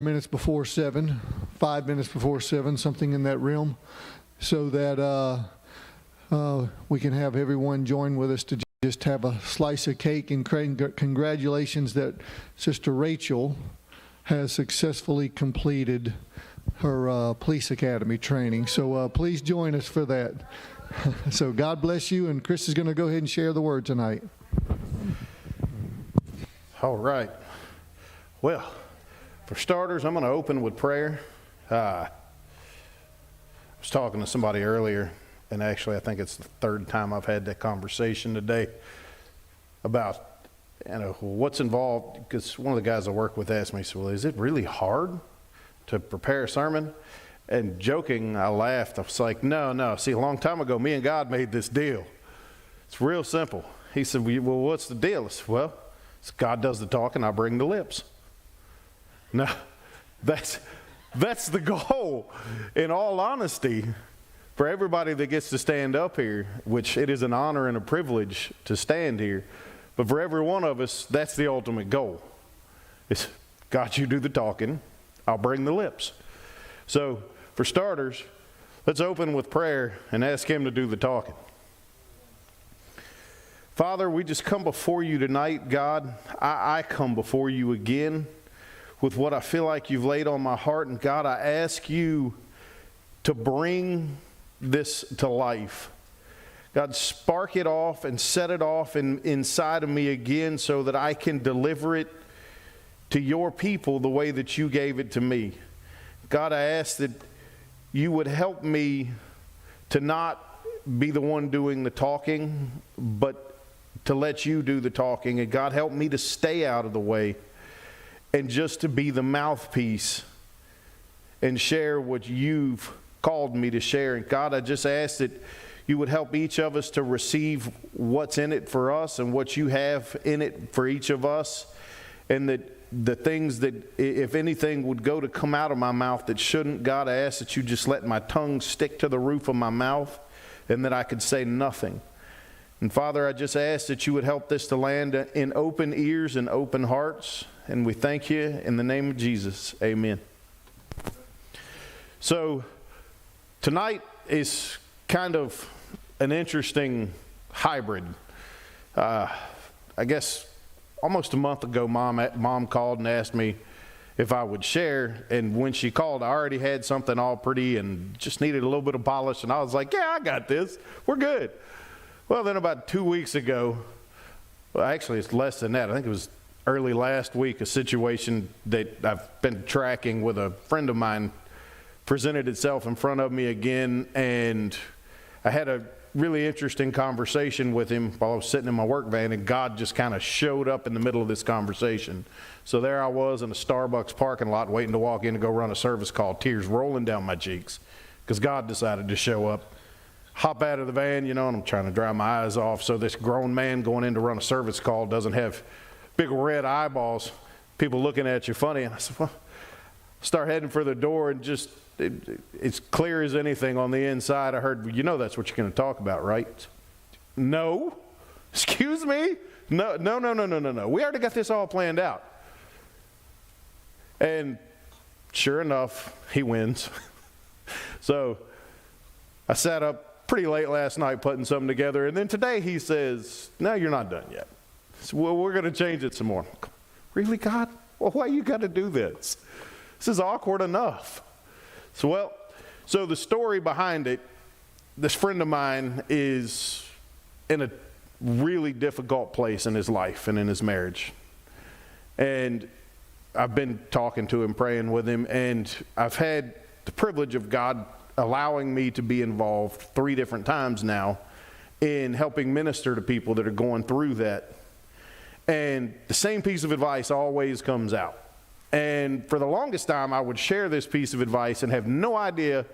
minutes before 7, 5 minutes before 7, something in that realm, so that we can have everyone join with us to just have a slice of cake. And congratulations that Sister Rachel has successfully completed her police academy training. So please join us for that. So God bless you, and Chris is going to go ahead and share the word tonight. All right. Well, for starters, I'm going to open with prayer. I was talking to somebody earlier, and actually I think it's the third time I've had that conversation today about, what's involved. Because one of the guys I work with asked me, so, well, is it really hard to prepare a sermon? And joking, I laughed. I was like, no. See, a long time ago, me and God made this deal. It's real simple. He said, well, what's the deal? I said, well, God does the talking, I bring the lips. No, that's the goal. In all honesty, for everybody that gets to stand up here, which it is an honor and a privilege to stand here, but for every one of us, that's the ultimate goal. It's, God, you do the talking, I'll bring the lips. So, for starters, let's open with prayer and ask Him to do the talking. Father, we just come before you tonight, God. I come before you again with what I feel like you've laid on my heart. And God, I ask you to bring this to life. God, spark it off and set it off inside of me again so that I can deliver it to your people the way that you gave it to me. God, I ask that you would help me to not be the one doing the talking, but to let you do the talking. And God, help me to stay out of the way and just to be the mouthpiece and share what you've called me to share. And God, I just ask that you would help each of us to receive what's in it for us and what you have in it for each of us. And that the things that, if anything, would go to come out of my mouth that shouldn't, God, I ask that you just let my tongue stick to the roof of my mouth and that I could say nothing. And Father, I just ask that you would help this to land in open ears and open hearts. And we thank you in the name of Jesus. Amen. So tonight is kind of an interesting hybrid. I guess almost a month ago, Mom called and asked me if I would share. And when she called, I already had something all pretty and just needed a little bit of polish. And I was like, yeah, I got this. We're good. Well, then about 2 weeks ago, well, actually it's less than that. I think it was early last week, a situation that I've been tracking with a friend of mine presented itself in front of me again. And I had a really interesting conversation with him while I was sitting in my work van, and God just kind of showed up in the middle of this conversation. So there I was in a Starbucks parking lot waiting to walk in to go run a service call, tears rolling down my cheeks because God decided to show up. Hop out of the van, and I'm trying to dry my eyes off so this grown man going in to run a service call doesn't have big red eyeballs, people looking at you funny. And I said, well, start heading for the door, and just it's clear as anything on the inside. I heard, that's what you're going to talk about, right? No. Excuse me? No. We already got this all planned out. And sure enough, he wins. So I sat up pretty late last night putting something together, and then today he says, no, you're not done yet. So, well, we're going to change it some more. Really, God? Well, why you got to do this? This is awkward enough. So the story behind it, this friend of mine is in a really difficult place in his life and in his marriage. And I've been talking to him, praying with him, and I've had the privilege of God allowing me to be involved 3 different times now in helping minister to people that are going through that. And the same piece of advice always comes out. And for the longest time, I would share this piece of advice and have no idea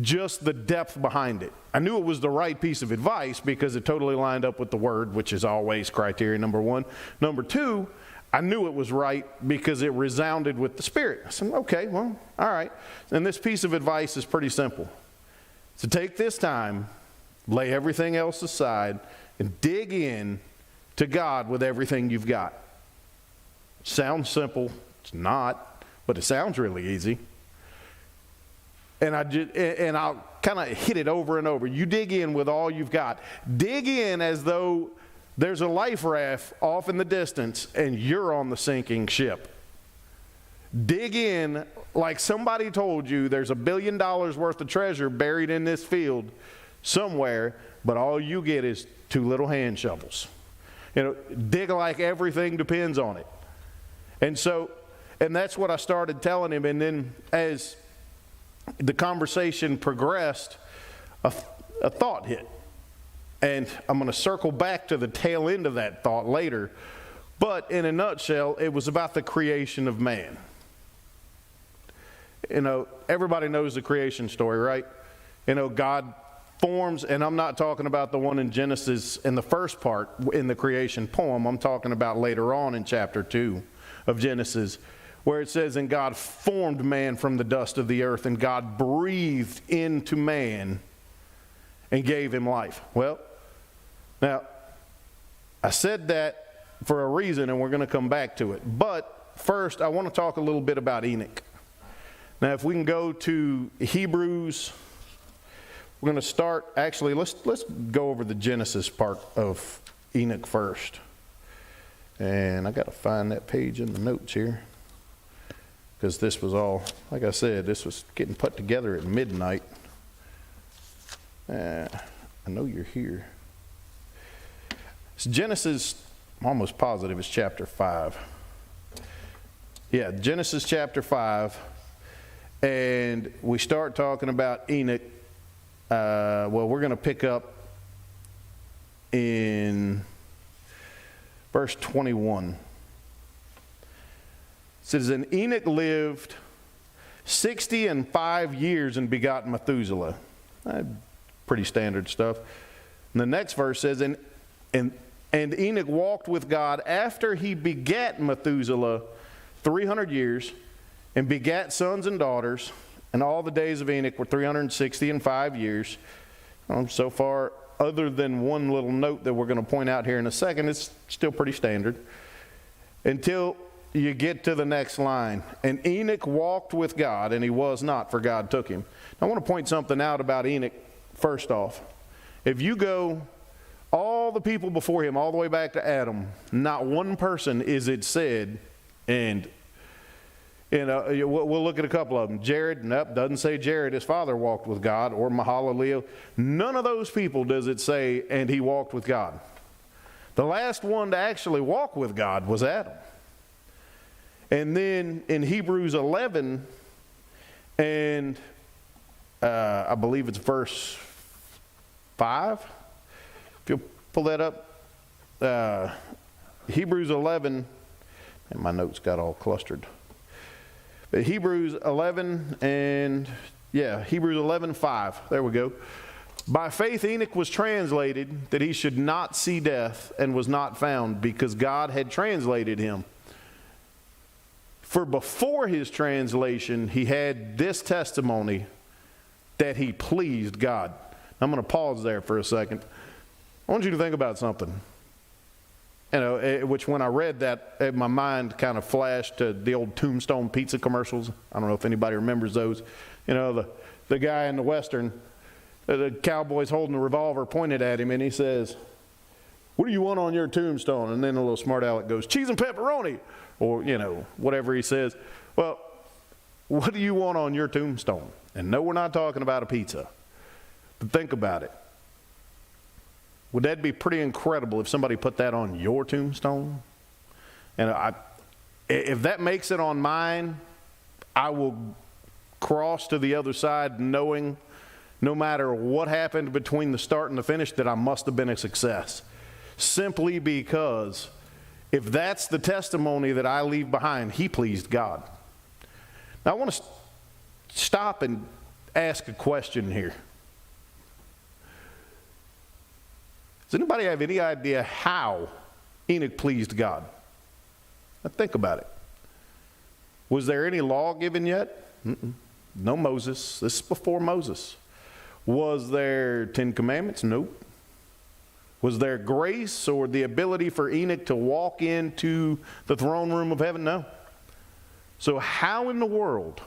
just the depth behind it. I knew it was the right piece of advice because it totally lined up with the Word, which is always criteria number 1. Number 2, I knew it was right because it resounded with the Spirit. I said, okay, well, all right. And this piece of advice is pretty simple. So take this time, lay everything else aside, and dig in to God with everything you've got. Sounds simple. It's not. but it sounds really easy. And I'll kind of hit it over and over. You dig in with all you've got. Dig in as though there's a life raft off in the distance and you're on the sinking ship. Dig in like somebody told you there's $1 billion worth of treasure buried in this field somewhere, but all you get is 2 little hand shovels. Dig like everything depends on it. And that's what I started telling him. And then as the conversation progressed, a thought hit. And I'm going to circle back to the tail end of that thought later. But in a nutshell, it was about the creation of man. Everybody knows the creation story, right? God forms, and I'm not talking about the one in Genesis in the first part in the creation poem. I'm talking about later on in chapter 2 of Genesis, where it says, and God formed man from the dust of the earth, and God breathed into man and gave him life. Well, now, I said that for a reason, and we're going to come back to it. But first, I want to talk a little bit about Enoch. Now, if we can go to Hebrews, we're going to start, actually, let's go over the Genesis part of Enoch first. And I got to find that page in the notes here. Because this was all, like I said, this was getting put together at midnight. I know you're here. It's Genesis, I'm almost positive it's chapter 5. Yeah, Genesis chapter 5. And we start talking about Enoch. We're going to pick up in verse 21. It says, and Enoch lived 65 years and begot Methuselah. Pretty standard stuff. And the next verse says, and Enoch walked with God after he begat Methuselah 300 years and begat sons and daughters. And all the days of Enoch were 365 years. So far, other than one little note that we're going to point out here in a second, it's still pretty standard. Until you get to the next line. And Enoch walked with God, and he was not, for God took him. Now, I want to point something out about Enoch first off. If you go all the people before him, all the way back to Adam, not one person is it said, and we'll look at a couple of them. Jared, nope, doesn't say Jared, his father walked with God, or Mahalalel. None of those people does it say, and he walked with God. The last one to actually walk with God was Adam. And then in Hebrews 11, and I believe it's verse 5, if you'll pull that up. Hebrews 11, and my notes got all clustered. But Hebrews 11 and, Hebrews 11:5. There we go. By faith Enoch was translated that he should not see death, and was not found, because God had translated him. For before his translation, he had this testimony that he pleased God. I'm going to pause there for a second. I want you to think about something. Which when I read that, my mind kind of flashed to the old Tombstone pizza commercials. I don't know if anybody remembers those. The guy in the Western, the cowboy's holding a revolver pointed at him, and he says, what do you want on your tombstone? And then a little smart aleck goes, cheese and pepperoni. Or, whatever he says. Well, what do you want on your tombstone? And no, we're not talking about a pizza. But think about it. Would that be pretty incredible if somebody put that on your tombstone? And if that makes it on mine, I will cross to the other side knowing no matter what happened between the start and the finish that I must have been a success. Simply because if that's the testimony that I leave behind, he pleased God. Now I want to stop and ask a question here. Does anybody have any idea how Enoch pleased God? Now think about it. Was there any law given yet? No Moses. This is before Moses. Was there 10 commandments? Nope. Was there grace or the ability for Enoch to walk into the throne room of heaven? No. So how in the world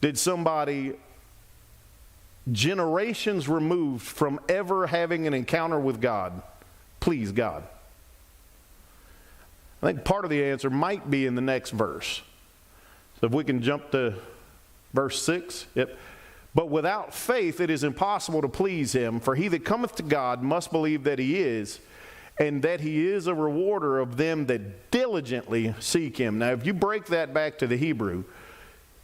did somebody generations removed from ever having an encounter with God please God? I think part of the answer might be in the next verse. So if we can jump to verse 6. Yep. But without faith it is impossible to please him, for he that cometh to God must believe that he is, and that he is a rewarder of them that diligently seek him. Now if you break that back to the Hebrew,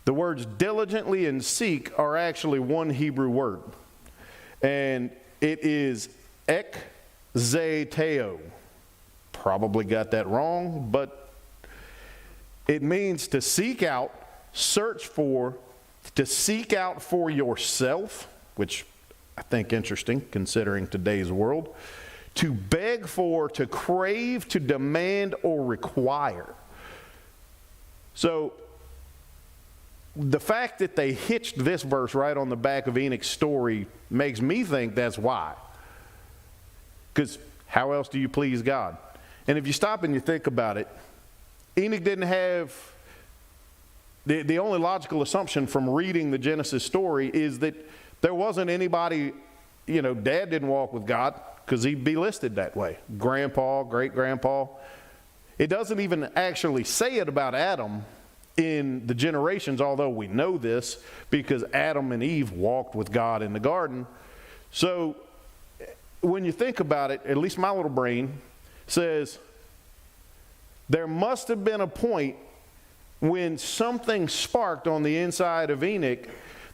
the words diligently and seek are actually one Hebrew word. And it is ekzeteo. Probably got that wrong, but it means to seek out, search for, to seek out for yourself, which I think interesting considering today's world, to beg for, to crave, to demand, or require. So the fact that they hitched this verse right on the back of Enoch's story makes me think that's why. Because how else do you please God? And if you stop and you think about it, Enoch didn't have, the only logical assumption from reading the Genesis story is that there wasn't anybody, Dad didn't walk with God because he'd be listed that way. Grandpa, great-grandpa. It doesn't even actually say it about Adam in the generations, although we know this because Adam and Eve walked with God in the garden. So when you think about it, at least my little brain says there must have been a point when something sparked on the inside of Enoch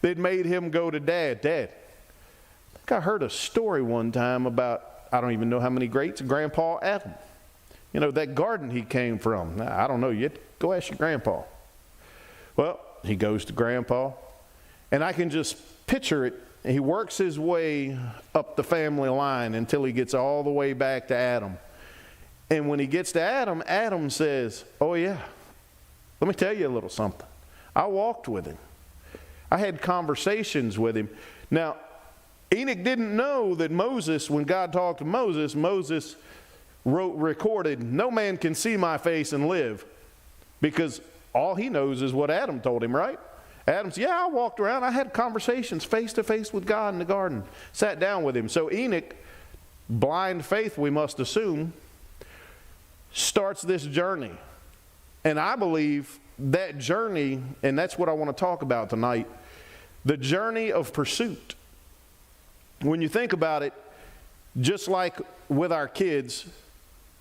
that made him go to Dad. I think I heard a story one time about, I don't even know how many greats, Grandpa Adam. That garden he came from. I don't know, you go ask your grandpa. Well, he goes to Grandpa, and I can just picture it. He works his way up the family line until he gets all the way back to Adam. And when he gets to Adam, Adam says, oh yeah, let me tell you a little something. I walked with him. I had conversations with him. Now, Enoch didn't know that Moses, when God talked to Moses, Moses recorded, no man can see my face and live, because all he knows is what Adam told him, right? Adam said, yeah, I walked around. I had conversations face to face with God in the garden. Sat down with him. So Enoch, blind faith we must assume, starts this journey. And I believe that journey, and that's what I want to talk about tonight, the journey of pursuit. When you think about it, just like with our kids,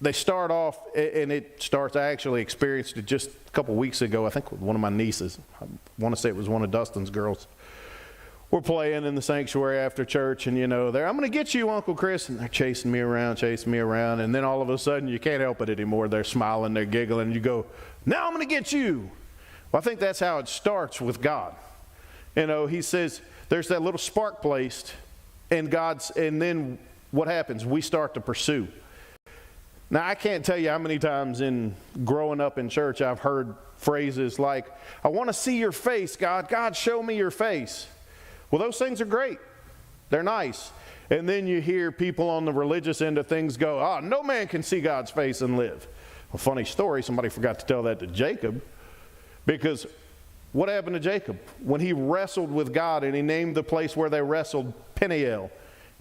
they start off, and it starts, I actually experienced it just a couple weeks ago, I think with one of my nieces. I want to say it was one of Dustin's girls. We're playing in the sanctuary after church, and they're, I'm going to get you, Uncle Chris. And they're chasing me around. And then all of a sudden, you can't help it anymore. They're smiling, they're giggling, and you go, now I'm going to get you. Well, I think that's how it starts with God. He says, there's that little spark placed, and then what happens? We start to pursue. Now, I can't tell you how many times in growing up in church I've heard phrases like, I want to see your face, God. God, show me your face. Well, those things are great. They're nice. And then you hear people on the religious end of things go, no man can see God's face and live. Well, funny story, somebody forgot to tell that to Jacob, because what happened to Jacob? When he wrestled with God and he named the place where they wrestled Peniel,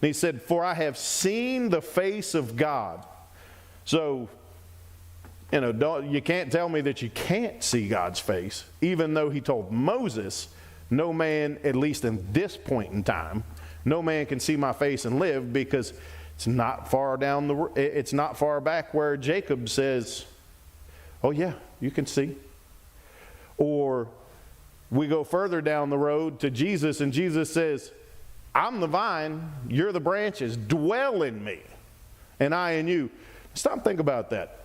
and he said, for I have seen the face of God. So, you can't tell me that you can't see God's face, even though he told Moses, no man, at least in this point in time, no man can see my face and live, because it's not far back where Jacob says, oh yeah, you can see. Or we go further down the road to Jesus, and Jesus says, I'm the vine, you're the branches, dwell in me, and I in you. Stop and think about that.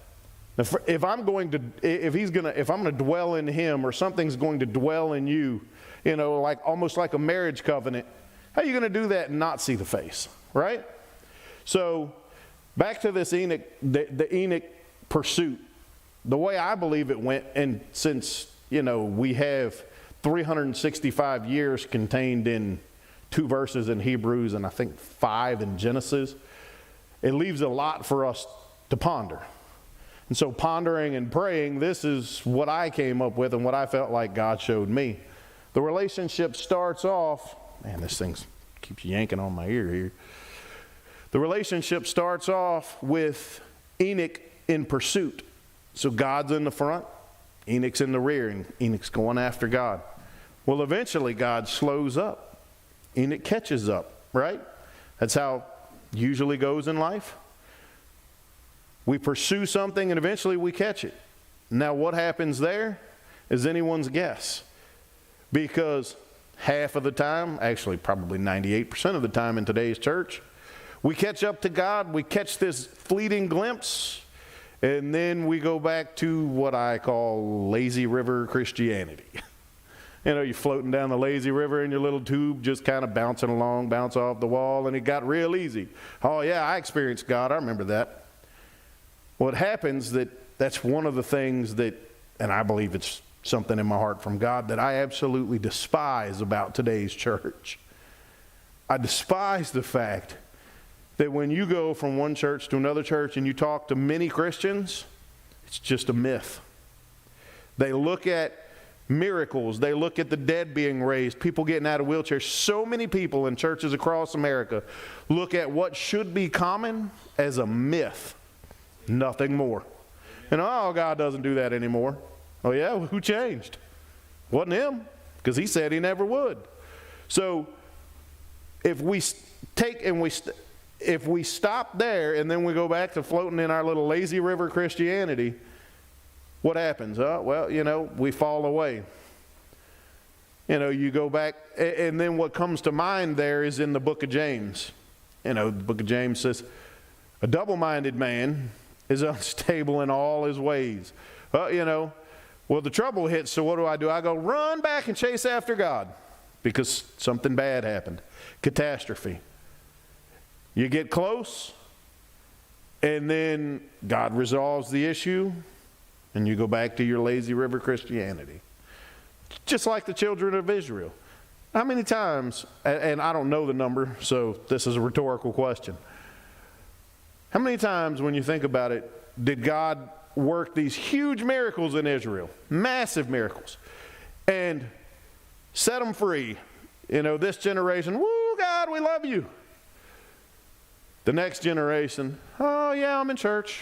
If I'm going to dwell in him, or something's going to dwell in you, like almost like a marriage covenant, how are you going to do that and not see the face, right? So back to this Enoch, the Enoch pursuit. The way I believe it went, and since we have 365 years contained in 2 verses in Hebrews and I think 5 in Genesis, it leaves a lot for us to ponder. And so pondering and praying, this is what I came up with and what I felt like God showed me. The relationship starts off, man, this thing keeps yanking on my ear here. The relationship starts off with Enoch in pursuit. So God's in the front, Enoch's in the rear, and Enoch's going after God. Well, eventually God slows up. Enoch catches up, right? That's how it usually goes in life. We pursue something and eventually we catch it. Now what happens there is anyone's guess. Because half of the time, actually probably 98% of the time in today's church, we catch up to God, we catch this fleeting glimpse, and then we go back to what I call lazy river Christianity. You know, you're floating down the lazy river in your little tube, just kind of bouncing along, bounce off the wall, and it got real easy. Oh yeah, I experienced God, I remember that. What happens that's one of the things that, and I believe it's something in my heart from God, that I absolutely despise about today's church. I despise the fact that when you go from one church to another church and you talk to many Christians, it's just a myth. They look at miracles, they look at the dead being raised, people getting out of wheelchairs. So many people in churches across America look at what should be common as a myth. Nothing more. And oh, God doesn't do that anymore. Oh yeah, well, who changed? Wasn't him, because he said he never would. So if we stop there and then we go back to floating in our little lazy river Christianity, what happens? Well, you know, we fall away. You know, you go back, and then what comes to mind there is in the book of James. You know, the book of James says, a double-minded man is unstable in all his ways. You know, well, the trouble hits, so what do? I go run back and chase after God because something bad happened. Catastrophe. You get close, and then God resolves the issue, and you go back to your lazy river Christianity. Just like the children of Israel. How many times, and I don't know the number, so this is a rhetorical question. How many times, when you think about it, did God work these huge miracles in Israel? Massive miracles. And set them free. You know, this generation, woo, God, we love you. The next generation, oh yeah, I'm in church.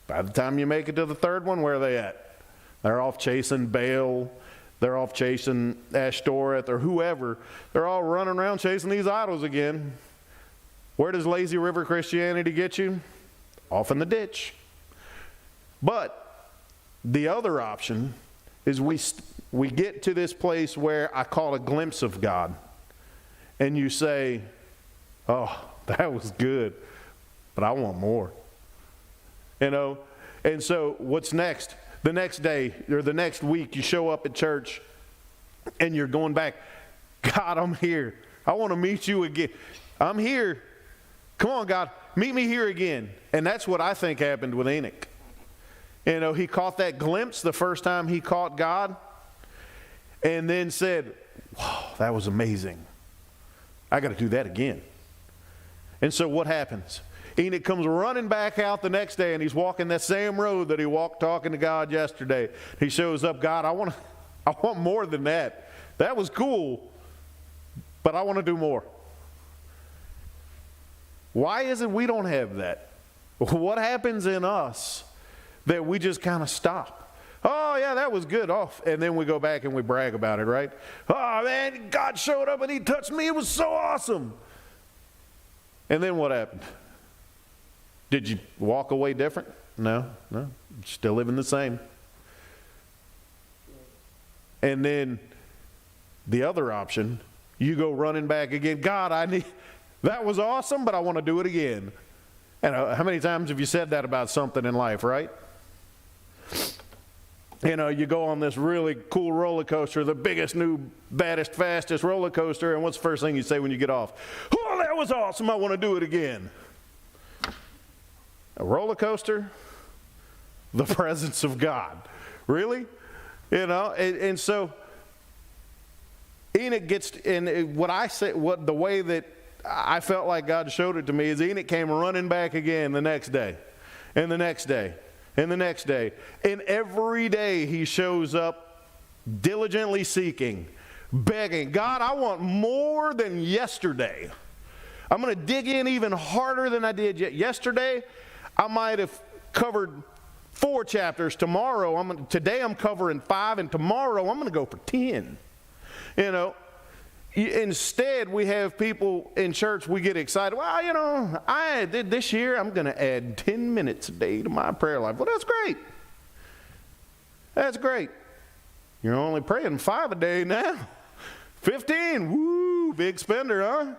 By the time you make it to the third one, where are they at? They're off chasing Baal. They're off chasing Ashtoreth or whoever. They're all running around chasing these idols again. Where does lazy river Christianity get you? Off in the ditch. But the other option is we get to this place where I call a glimpse of God. And you say, oh, that was good, but I want more. You know, and so what's next? The next day or the next week you show up at church and you're going back, God, I'm here. I want to meet you again. I'm here. Come on, God, meet me here again. And that's what I think happened with Enoch. You know, he caught that glimpse the first time he caught God and then said, wow, that was amazing. I got to do that again. And so what happens? Enoch comes running back out the next day and he's walking that same road that he walked talking to God yesterday. He shows up, God, I want more than that. That was cool, but I want to do more. Why is it we don't have that? What happens in us that we just kind of stop? Oh, yeah, that was good. Oh, and then we go back and we brag about it, right? Oh, man, God showed up and he touched me. It was so awesome. And then what happened? Did you walk away different? No. Still living the same. And then the other option, you go running back again. God, that was awesome, but I want to do it again. And how many times have you said that about something in life, right? You know, you go on this really cool roller coaster, the biggest, new, baddest, fastest roller coaster, and what's the first thing you say when you get off? Oh, that was awesome, I want to do it again. A roller coaster? The presence of God. Really? You know, and so Enoch gets, and what I say, the way that I felt like God showed it to me is Enoch came running back again the next day, and the next day, and the next day. And every day he shows up diligently seeking, begging, God, I want more than yesterday. I'm going to dig in even harder than I did yesterday. I might have covered 4 chapters. Today I'm covering 5, and tomorrow I'm going to go for 10. You know, instead we have people in church, we get excited. Well, you know, I did this year, I'm going to add 10 minutes a day to my prayer life. Well, that's great. That's great. You're only praying 5 a day now. 15, woo, big spender, huh?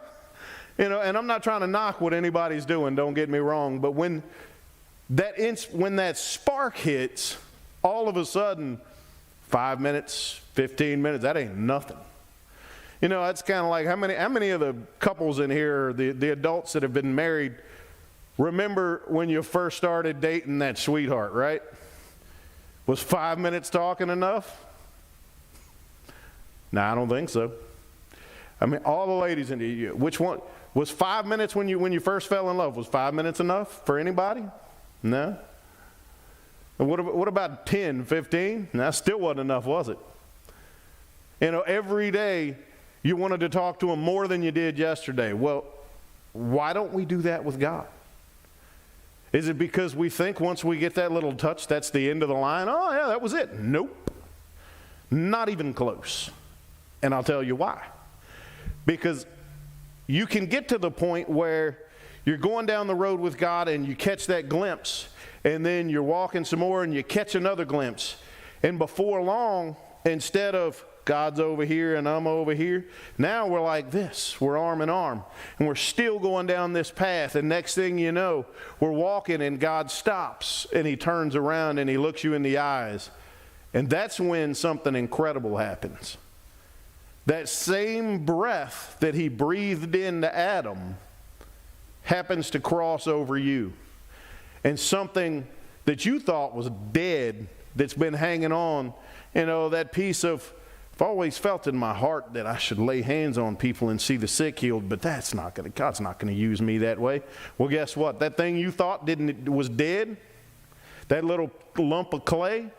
You know, and I'm not trying to knock what anybody's doing, don't get me wrong, but when that spark hits, all of a sudden, 5 minutes, 15 minutes, that ain't nothing. You know, that's kind of like how many of the couples in here, the adults that have been married, remember when you first started dating that sweetheart, right? Was 5 minutes talking enough? No, I don't think so. I mean, all the ladies in here, which one? Was 5 minutes when you first fell in love, was 5 minutes enough for anybody? No? What about 10, 15? That still wasn't enough, was it? You know, every day you wanted to talk to him more than you did yesterday. Well, why don't we do that with God? Is it because we think once we get that little touch, that's the end of the line? Oh, yeah, that was it. Nope. Not even close. And I'll tell you why. Because you can get to the point where you're going down the road with God and you catch that glimpse, and then you're walking some more and you catch another glimpse. And before long, instead of God's over here and I'm over here, now we're like this. We're arm in arm. And we're still going down this path. And next thing you know, we're walking and God stops and he turns around and he looks you in the eyes. And that's when something incredible happens. That same breath that he breathed into Adam happens to cross over you. And something that you thought was dead, that's been hanging on, you know, that piece of, I've always felt in my heart that I should lay hands on people and see the sick healed, but God's not going to use me that way. Well, guess what? That thing you thought was dead, that little lump of clay,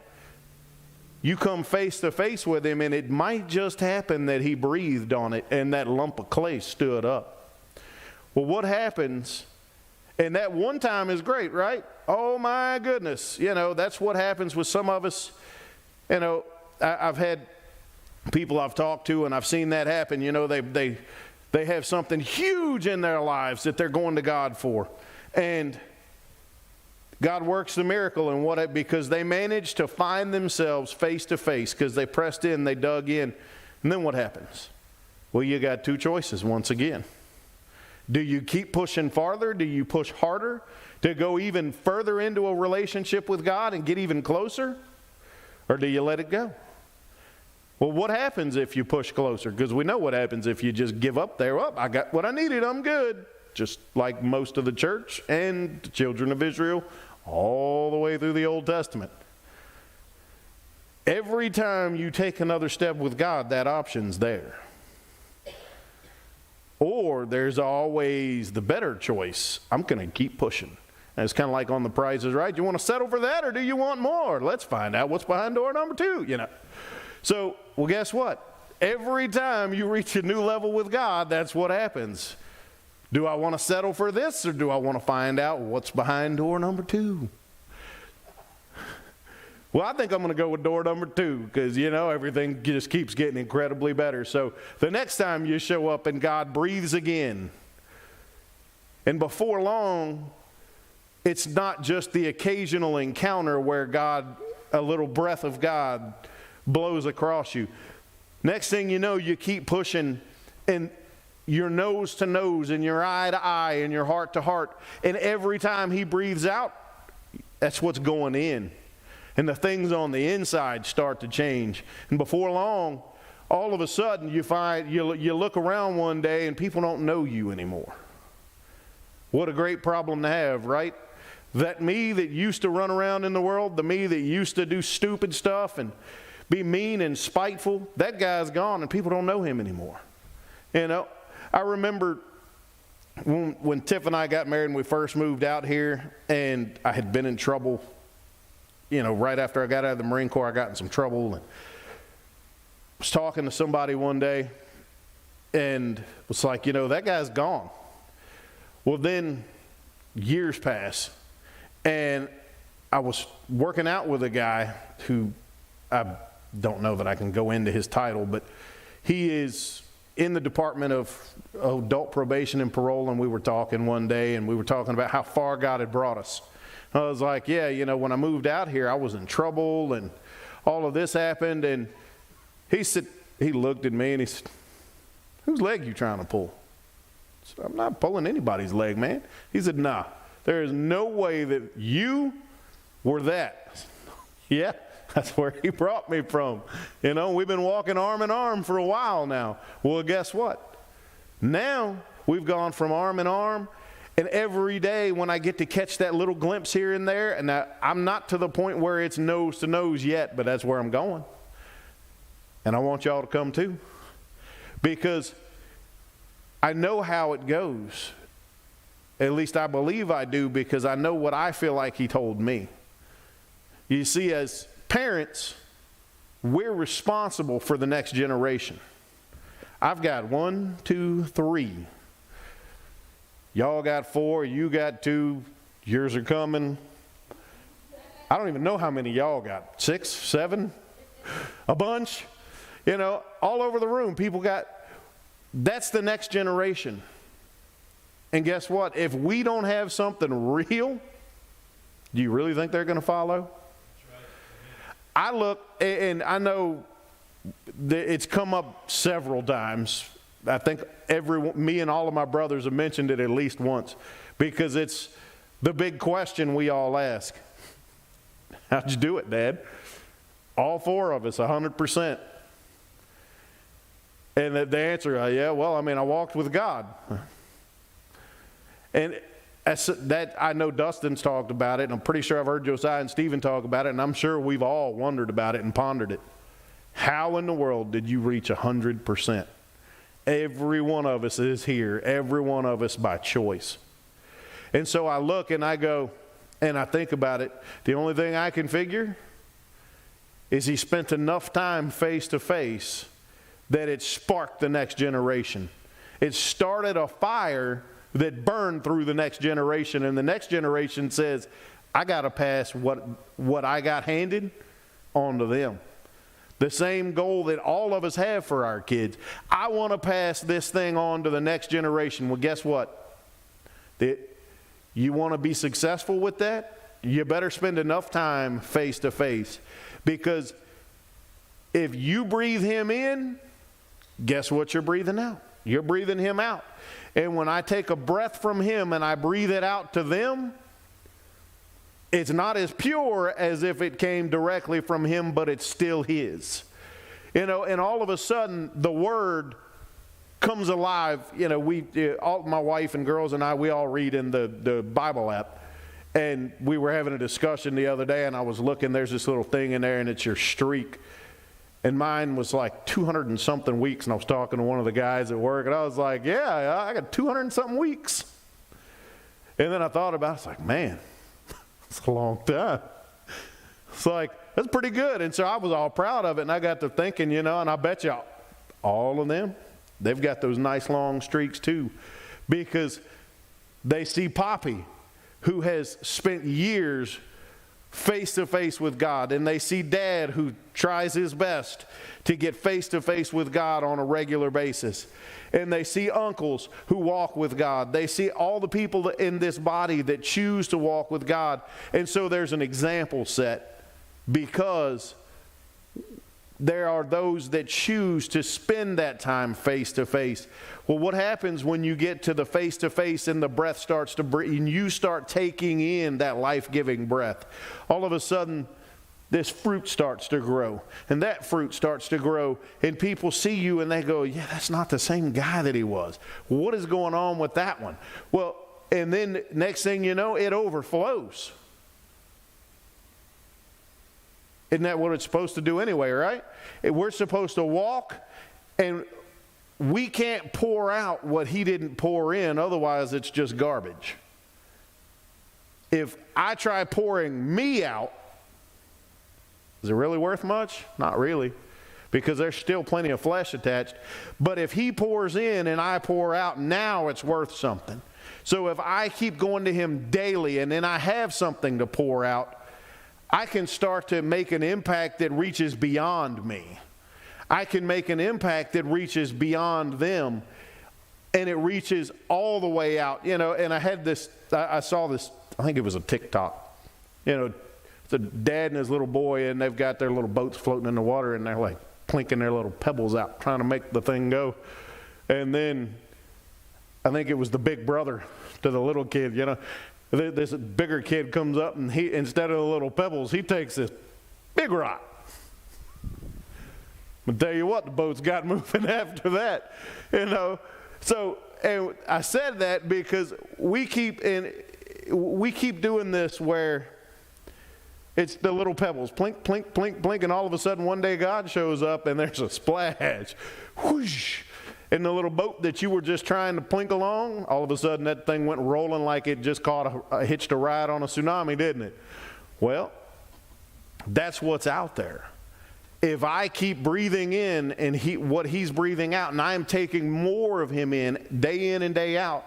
you come face to face with him, and it might just happen that he breathed on it and that lump of clay stood up. Well, what happens, and that one time is great, right? Oh my goodness. You know, that's what happens with some of us. You know, I've had people I've talked to, and I've seen that happen. You know, they have something huge in their lives that they're going to God for. And God works the miracle in because they managed to find themselves face to face, because they pressed in, they dug in. And then what happens? Well, you got 2 choices once again. Do you keep pushing farther? Do you push harder to go even further into a relationship with God and get even closer? Or do you let it go? Well, what happens if you push closer? Because we know what happens if you just give up there. Oh, I got what I needed, I'm good. Just like most of the church and the children of Israel all the way through the Old Testament. Every time you take another step with God, that option's there. Or there's always the better choice. I'm going to keep pushing. And it's kind of like on The Price is Right. You want to settle for that, or do you want more? Let's find out what's behind door number 2, you know. So, well, guess what? Every time you reach a new level with God, that's what happens. Do I want to settle for this, or do I want to find out what's behind door number 2? Well, I think I'm going to go with door number 2, because, you know, everything just keeps getting incredibly better. So the next time you show up and God breathes again, and before long, it's not just the occasional encounter where a little breath of God blows across you. Next thing you know, you keep pushing, and you're nose to nose, and you're eye to eye, and you're heart to heart. And every time he breathes out, that's what's going in. And the things on the inside start to change. And before long, all of a sudden, you find you look around one day and people don't know you anymore. What a great problem to have, right? That me that used to run around in the world, the me that used to do stupid stuff and be mean and spiteful, that guy's gone and people don't know him anymore. You know, I remember when Tiff and I got married and we first moved out here, and I had been in trouble right after I got out of the Marine Corps, I got in some trouble and was talking to somebody one day and was like, that guy's gone. Well, then years pass, and I was working out with a guy who, I don't know that I can go into his title, but he is in the Department of Adult Probation and Parole, and we were talking one day, and we were talking about how far God had brought us. I was like, when I moved out here, I was in trouble, and all of this happened, and he looked at me, and he said, whose leg you trying to pull? I said, I'm not pulling anybody's leg, man. He said, nah, there is no way that you were that. Said, yeah, that's where he brought me from. We've been walking arm in arm for a while now. Well, guess what? Now we've gone from arm in arm, and every day when I get to catch that little glimpse here and there, and I'm not to the point where it's nose to nose yet, but that's where I'm going. And I want y'all to come too, because I know how it goes. At least I believe I do, because I know what I feel like he told me. You see, as parents, we're responsible for the next generation. I've got 1, 2, 3. Y'all got 4, you got 2, yours are coming. I don't even know how many y'all got. 6, 7, a bunch. All over the room, people got, that's the next generation. And guess what? If we don't have something real, do you really think they're going to follow? I look, and I know it's come up several times. I think me and all of my brothers have mentioned it at least once, because it's the big question we all ask. How'd you do it, Dad? All 4 of us, 100%. And the answer, I walked with God. And that, I know Dustin's talked about it, and I'm pretty sure I've heard Josiah and Stephen talk about it, and I'm sure we've all wondered about it and pondered it. How in the world did you reach 100%? Every one of us is here, every one of us by choice. And so I look and I go, and I think about it. The only thing I can figure is he spent enough time face to face that it sparked the next generation. It started a fire that burned through the next generation, and the next generation says, I got to pass what I got handed on to them. The same goal that all of us have for our kids. I want to pass this thing on to the next generation. Well, guess what? You want to be successful with that? You better spend enough time face to face, because if you breathe him in, guess what you're breathing out? You're breathing him out. And when I take a breath from him and I breathe it out to them, it's not as pure as if it came directly from him, but it's still his. And all of a sudden the word comes alive. My wife and girls and I, we all read in the Bible app. And we were having a discussion the other day, and I was looking, there's this little thing in there, and it's your streak. And mine was like 200 and something weeks, and I was talking to one of the guys at work, and I was like, yeah, I got 200 and something weeks. And then I thought about it, it's like, man, that's a long time. It's like, that's pretty good. And so I was all proud of it, and I got to thinking, and I bet you all of them, they've got those nice long streaks too, because they see Poppy, who has spent years face to face with God, and they see Dad, who tries his best to get face to face with God on a regular basis, and they see uncles who walk with God. They see all the people in this body that choose to walk with God. And so there's an example set, because there are those that choose to spend that time face to face. Well, what happens when you get to the face to face and the breath starts to breathe and you start taking in that life-giving breath? All of a sudden, this fruit starts to grow, and that fruit starts to grow, and people see you and they go, yeah, that's not the same guy that he was. What is going on with that one? Well, and then next thing you know, it overflows. Isn't that what it's supposed to do anyway, right? We're supposed to walk, and we can't pour out what he didn't pour in, otherwise it's just garbage. If I try pouring me out, Is it really worth much? Not really, because there's still plenty of flesh attached. But if he pours in and I pour out, now it's worth something. So if I keep going to him daily and then I have something to pour out, I can start to make an impact that reaches beyond me. I can make an impact that reaches beyond them, and it reaches all the way out. You know, and I saw this, I think it was a TikTok. You know, the dad and his little boy, and they've got their little boats floating in the water, and they're like plinking their little pebbles out, trying to make the thing go. And then I think it was the big brother to the little kid, you know. This bigger kid comes up, and he, instead of the little pebbles, he takes this big rock. I'll tell you what, the boats got moving after that, you know. So, and I said that because we keep doing this where it's the little pebbles, plink, plink, plink, plink, and all of a sudden one day God shows up and there's a splash, whoosh, and the little boat that you were just trying to plink along, all of a sudden that thing went rolling like it just hitched a ride on a tsunami, didn't it? Well, that's what's out there. If I keep breathing in and what he's breathing out, and I am taking more of him in and day out,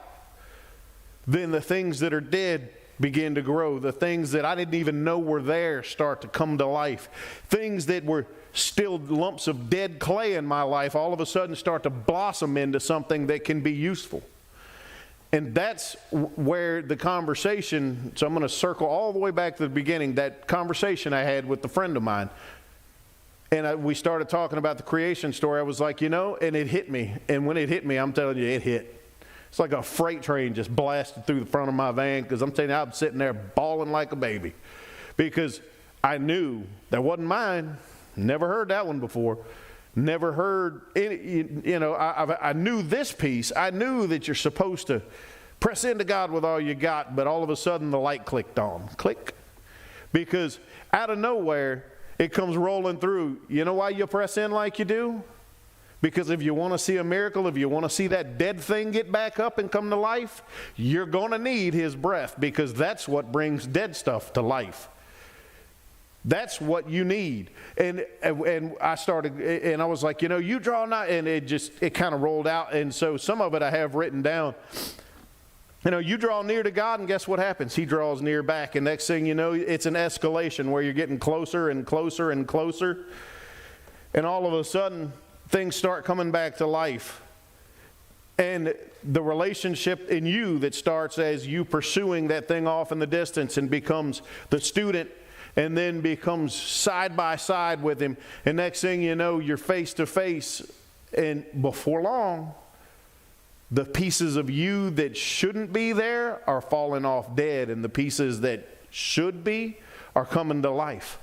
then the things that are dead begin to grow. The things that I didn't even know were there start to come to life. Things that were still lumps of dead clay in my life all of a sudden start to blossom into something that can be useful. And that's where the conversation, so I'm going to circle all the way back to the beginning, that conversation I had with a friend of mine. And we started talking about the creation story. I was like, you know, and it hit me. And when it hit me, I'm telling you, it hit. It's like a freight train just blasted through the front of my van, because I'm telling you, I'm sitting there bawling like a baby. Because I knew that wasn't mine. Never heard that one before. Never heard any, you know, I knew this piece. I knew that you're supposed to press into God with all you got, but all of a sudden the light clicked on. Click. Because out of nowhere, it comes rolling through. You know why you press in like you do? Because if you want to see a miracle, if you want to see that dead thing get back up and come to life, you're going to need his breath, because that's what brings dead stuff to life. That's what you need. And I started, and I was like, you know, you draw not, and it kind of rolled out. And so some of it I have written down. You know, you draw near to God, and guess what happens? He draws near back. And next thing you know, it's an escalation where you're getting closer and closer and closer. And all of a sudden, things start coming back to life. And the relationship in you that starts as you pursuing that thing off in the distance and becomes the student, and then becomes side by side with him. And next thing you know, you're face to face. And before long, the pieces of you that shouldn't be there are falling off dead, and the pieces that should be are coming to life.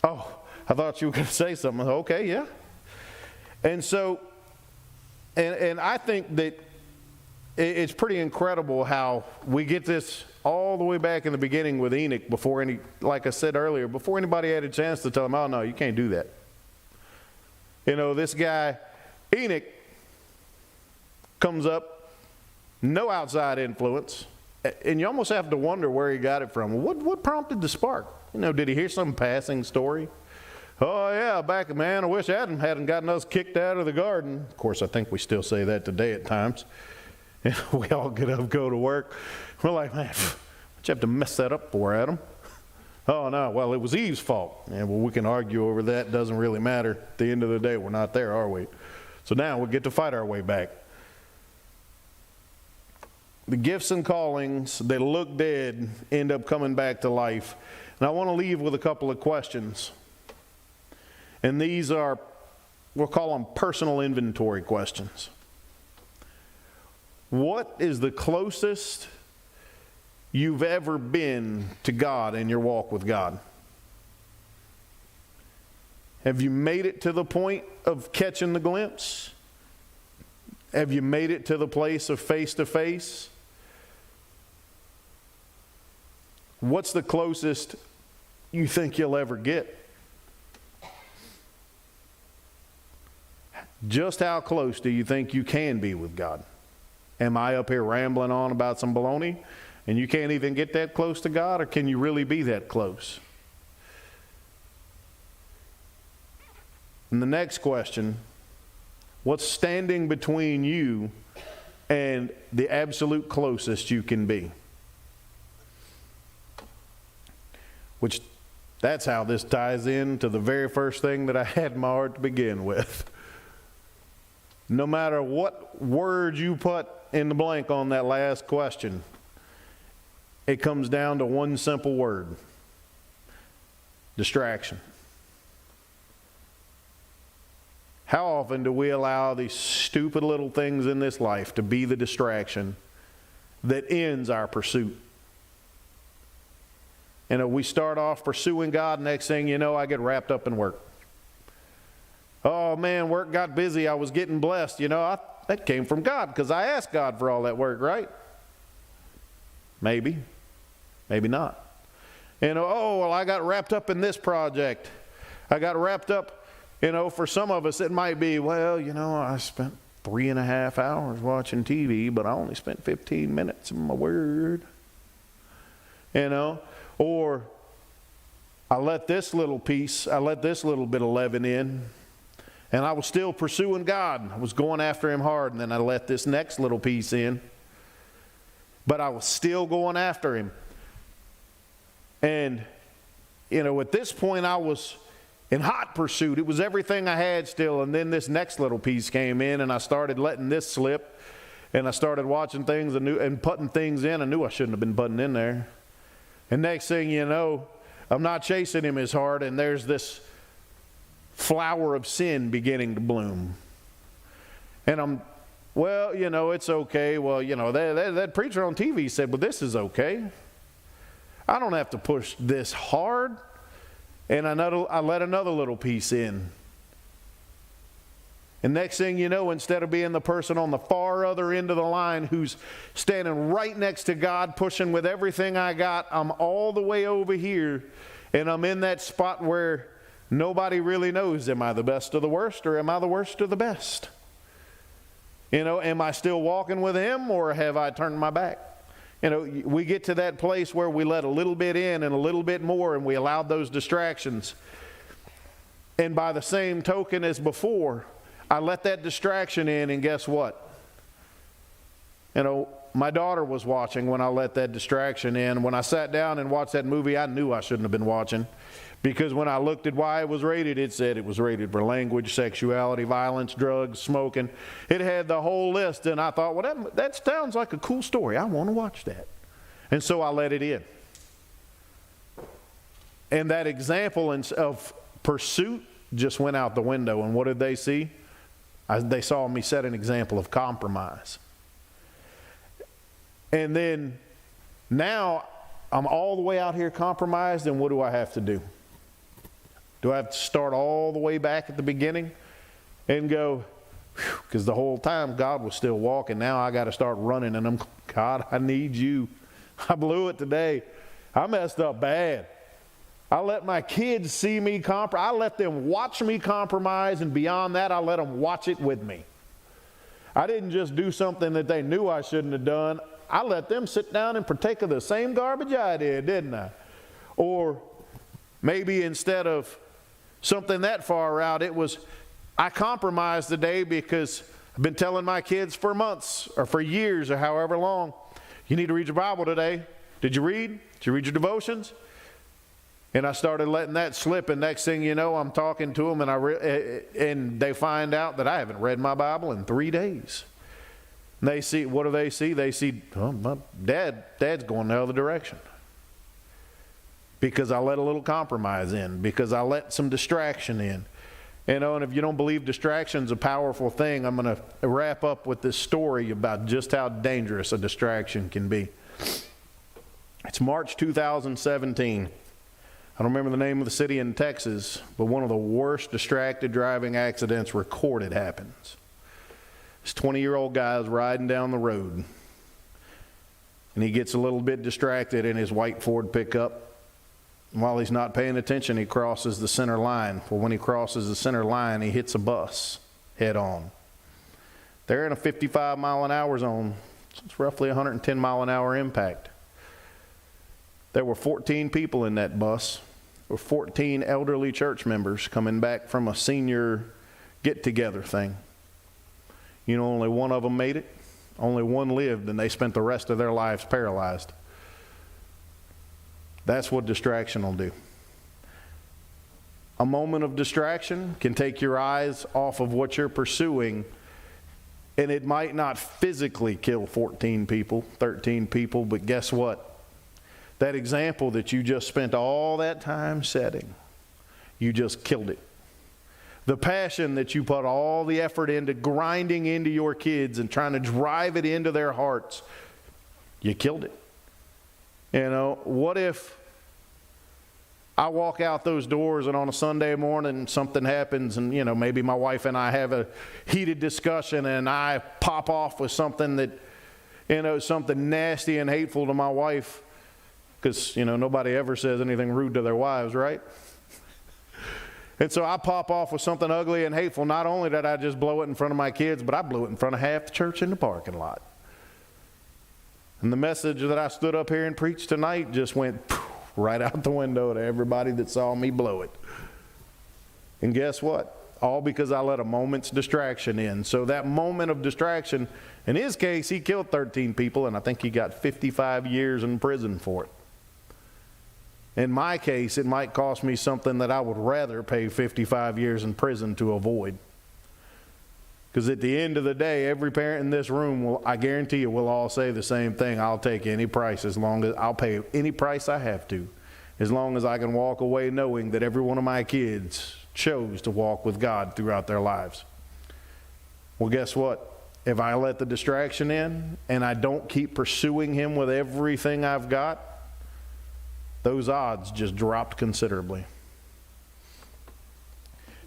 Oh, I thought you were going to say something. Okay, yeah. And so, and I think that it's pretty incredible how we get this all the way back in the beginning with Enoch, before like I said earlier, before anybody had a chance to tell him, oh no, you can't do that. You know, this guy, Enoch, comes up, no outside influence, and you almost have to wonder where he got it from. What prompted the spark? You know, did he hear some passing story? Oh yeah, I wish Adam hadn't gotten us kicked out of the garden. Of course, I think we still say that today at times. And we all get up, go to work. We're like, man, what you have to mess that up for, Adam? Oh no, well, it was Eve's fault. And well, we can argue over that. Doesn't really matter. At the end of the day, we're not there, are we? So now we get to fight our way back. The gifts and callings that look dead end up coming back to life. And I want to leave with a couple of questions. And these are, we'll call them personal inventory questions. What is the closest you've ever been to God in your walk with God? Have you made it to the point of catching the glimpse? Have you made it to the place of face to face? What's the closest you think you'll ever get? Just how close do you think you can be with God? Am I up here rambling on about some baloney? and you can't even get that close to God, or can you really be that close? And the next question, what's standing between you and the absolute closest you can be? Which, that's how this ties into the very first thing that I had in my heart to begin with. No matter what word you put in the blank on that last question, it comes down to one simple word: distraction. How often do we allow these stupid little things in this life to be the distraction that ends our pursuit? We start off pursuing God, next thing you know, I get wrapped up in work. Oh man, work got busy, I was getting blessed. That came from God because I asked God for all that work, right? Maybe not. Oh, well, I got wrapped up in this project. I got wrapped up, for some of us it might be, I spent 3.5 hours watching TV, but I only spent 15 minutes in my word. Or I let this little bit of leaven in, and I was still pursuing God. I was going after Him hard, and then I let this next little piece in, but I was still going after Him. And, at this point I was in hot pursuit. It was everything I had still, and then this next little piece came in, and I started letting this slip, and I started watching things and putting things in I knew I shouldn't have been putting in there. And next thing you know, I'm not chasing Him as hard, and there's this flower of sin beginning to bloom. And it's okay. Well, that preacher on TV said, well, this is okay. I don't have to push this hard. And I let another little piece in. And next thing you know, instead of being the person on the far other end of the line who's standing right next to God, pushing with everything I got, I'm all the way over here, and I'm in that spot where nobody really knows, am I the best of the worst, or am I the worst of the best? Am I still walking with Him, or have I turned my back? We get to that place where we let a little bit in and a little bit more, and we allowed those distractions. And by the same token as before, I let that distraction in, and guess what? My daughter was watching when I let that distraction in. When I sat down and watched that movie, I knew I shouldn't have been watching, because when I looked at why it was rated, it said it was rated for language, sexuality, violence, drugs, smoking. It had the whole list, and I thought, well, that sounds like a cool story. I want to watch that. And so I let it in. And that example of pursuit just went out the window. And what did they see? They saw me set an example of compromise. And then now I'm all the way out here compromised, and what do I have to do? Do I have to start all the way back at the beginning and go, because the whole time God was still walking. Now I got to start running, and I'm, God, I need you. I blew it today. I messed up bad. I let my kids see me compromise. I let them watch me compromise, and beyond that, I let them watch it with me. I didn't just do something that they knew I shouldn't have done. I let them sit down and partake of the same garbage I did, didn't I? Or maybe instead of something that far out, it was I compromised today because I've been telling my kids for months or for years or however long, you need to read your Bible today. Did you read? Did you read your devotions? And I started letting that slip, and next thing you know, I'm talking to them, and they find out that I haven't read my Bible in 3 days. And they see, what do they see? They see, oh, my dad's going the other direction. Because I let a little compromise in, because I let some distraction in. And if you don't believe distraction's a powerful thing, I'm going to wrap up with this story about just how dangerous a distraction can be. It's March 2017. I don't remember the name of the city in Texas, but one of the worst distracted driving accidents recorded happens. This 20-year-old guy is riding down the road, and he gets a little bit distracted in his white Ford pickup. While he's not paying attention, he crosses the center line. Well, when he crosses the center line, he hits a bus head on. They're in a 55-mile-an-hour zone, so it's roughly a 110-mile-an-hour impact. There were 14 people in that bus. There were 14 elderly church members coming back from a senior get-together thing. You know, only one of them made it. Only one lived, and they spent the rest of their lives paralyzed. That's what distraction will do. A moment of distraction can take your eyes off of what you're pursuing, and it might not physically kill 14 people, 13 people, but guess what? That example that you just spent all that time setting, you just killed it. The passion that you put all the effort into grinding into your kids and trying to drive it into their hearts, you killed it. You know, what if I walk out those doors and on a Sunday morning something happens and, you know, maybe my wife and I have a heated discussion and I pop off with something that, you know, something nasty and hateful to my wife, because, you know, nobody ever says anything rude to their wives, right? And so I pop off with something ugly and hateful. Not only did I just blow it in front of my kids, but I blew it in front of half the church in the parking lot. And the message that I stood up here and preached tonight just went right out the window to everybody that saw me blow it. And guess what? All because I let a moment's distraction in. So that moment of distraction, in his case, he killed 13 people, and I think he got 55 years in prison for it. In my case, it might cost me something that I would rather pay 55 years in prison to avoid. Because at the end of the day, every parent in this room, will, I guarantee you, will all say the same thing. I'll take any price as long as I'll pay any price I have to, as long as I can walk away knowing that every one of my kids chose to walk with God throughout their lives. Well, guess what? If I let the distraction in and I don't keep pursuing Him with everything I've got, those odds just dropped considerably.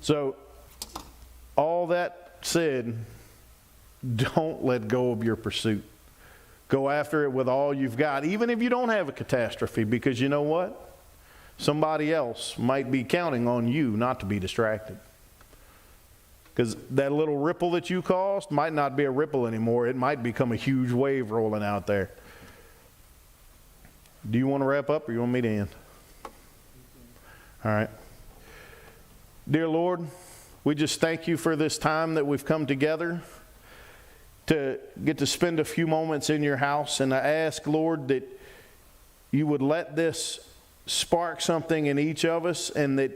So, all that said, don't let go of your pursuit. Go after it with all you've got, even if you don't have a catastrophe, because you know what? Somebody else might be counting on you not to be distracted. Because that little ripple that you caused might not be a ripple anymore. It might become a huge wave rolling out there. Do you want to wrap up or you want me to end? All right. Dear Lord, we just thank you for this time that we've come together to get to spend a few moments in your house. And I ask, Lord, that you would let this spark something in each of us, and that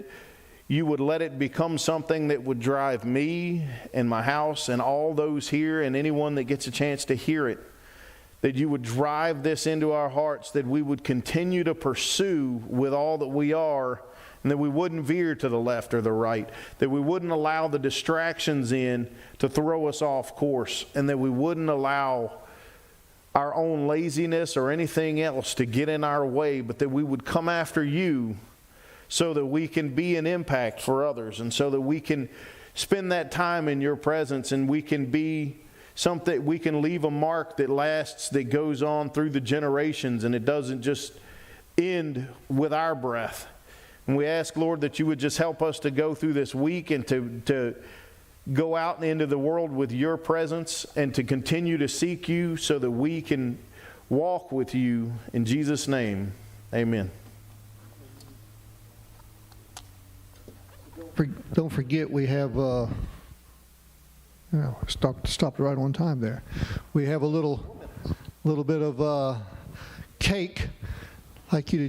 you would let it become something that would drive me and my house and all those here and anyone that gets a chance to hear it, that you would drive this into our hearts, that we would continue to pursue with all that we are, and that we wouldn't veer to the left or the right, that we wouldn't allow the distractions in to throw us off course, and that we wouldn't allow our own laziness or anything else to get in our way, but that we would come after you so that we can be an impact for others, and so that we can spend that time in your presence, and we can be something, we can leave a mark that lasts, that goes on through the generations, and it doesn't just end with our breath. And we ask, Lord, that you would just help us to go through this week and to go out into the world with your presence, and to continue to seek you so that we can walk with you. In Jesus' name, amen. Don't forget, we have stopped right on time there. We have a little bit of cake, like you to